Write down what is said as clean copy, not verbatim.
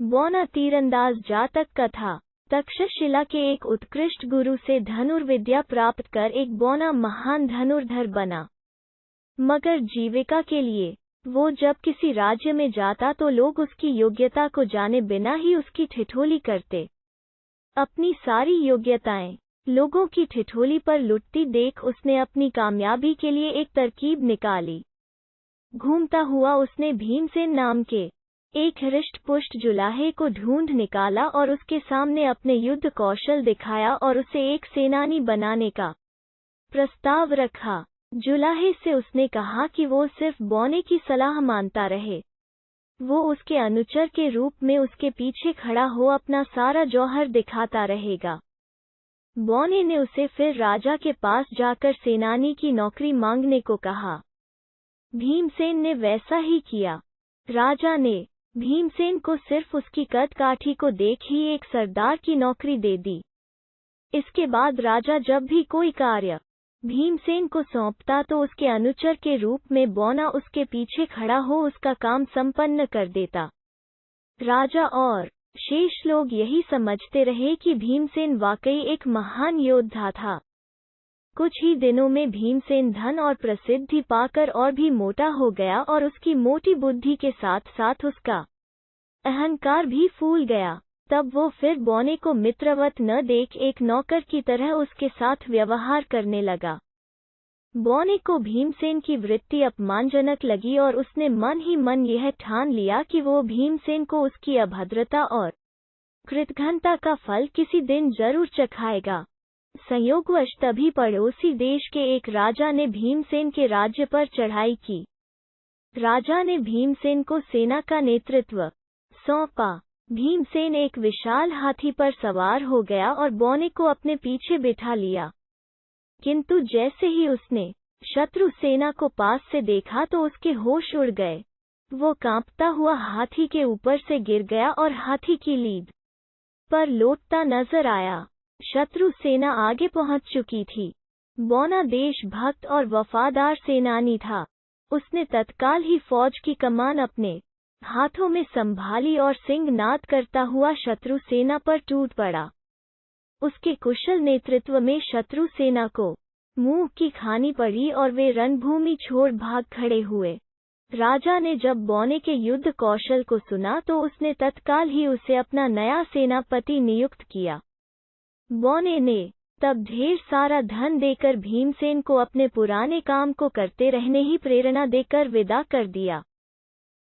बौना तीरंदाज जातक का था। तक्षशिला के एक उत्कृष्ट गुरु से धनुर्विद्या प्राप्त कर एक बौना महान धनुर्धर बना। मगर जीविका के लिए वो जब किसी राज्य में जाता तो लोग उसकी योग्यता को जाने बिना ही उसकी ठिठोली करते। अपनी सारी योग्यताएं लोगों की ठिठोली पर लुटती देख उसने अपनी कामयाबी के लिए एक तरकीब निकाली। घूमता हुआ उसने भीमसेन नाम के एक हृष्ट-पुष्ट जुलाहे को ढूंढ निकाला और उसके सामने अपने युद्ध कौशल दिखाया और उसे एक सेनानी बनाने का प्रस्ताव रखा। जुलाहे से उसने कहा कि वो सिर्फ बौने की सलाह मानता रहे। वो उसके अनुचर के रूप में उसके पीछे खड़ा हो अपना सारा जौहर दिखाता रहेगा। बौने ने उसे फिर राजा के पास जाकर सेनानी की नौकरी मांगने को कहा। भीमसेन ने वैसा ही किया। राजा ने भीमसेन को सिर्फ उसकी कद काठी को देख ही एक सरदार की नौकरी दे दी। इसके बाद राजा जब भी कोई कार्य भीमसेन को सौंपता तो उसके अनुचर के रूप में बौना उसके पीछे खड़ा हो उसका काम संपन्न कर देता। राजा और शेष लोग यही समझते रहे कि भीमसेन वाकई एक महान योद्धा था। कुछ ही दिनों में भीमसेन धन और प्रसिद्धि पाकर और भी मोटा हो गया और उसकी मोटी बुद्धि के साथ साथ उसका अहंकार भी फूल गया। तब वो फिर बौने को मित्रवत न देख एक नौकर की तरह उसके साथ व्यवहार करने लगा। बौने को भीमसेन की वृत्ति अपमानजनक लगी और उसने मन ही मन यह ठान लिया कि वो भीमसेन को उसकी अभद्रता और कृतघ्नता का फल किसी दिन जरूर चखाएगा। संयोगवश तभी पड़ोसी देश के एक राजा ने भीमसेन के राज्य पर चढ़ाई की। राजा ने भीमसेन को सेना का नेतृत्व सौंपा। भीमसेन एक विशाल हाथी पर सवार हो गया और बौने को अपने पीछे बिठा लिया। किंतु जैसे ही उसने शत्रु सेना को पास से देखा तो उसके होश उड़ गए। वो कांपता हुआ हाथी के ऊपर से गिर गया और हाथी की लीद पर लौटता नजर आया। शत्रु सेना आगे पहुंच चुकी थी। बौना देशभक्त और वफादार सेनानी था। उसने तत्काल ही फौज की कमान अपने हाथों में संभाली और सिंहनाद करता हुआ शत्रु सेना पर टूट पड़ा। उसके कुशल नेतृत्व में शत्रु सेना को मुंह की खानी पड़ी और वे रणभूमि छोड़ भाग खड़े हुए। राजा ने जब बौने के युद्ध कौशल को सुना तो उसने तत्काल ही उसे अपना नया सेनापति नियुक्त किया। बौने ने तब ढेर सारा धन देकर भीमसेन को अपने पुराने काम को करते रहने ही प्रेरणा देकर विदा कर दिया।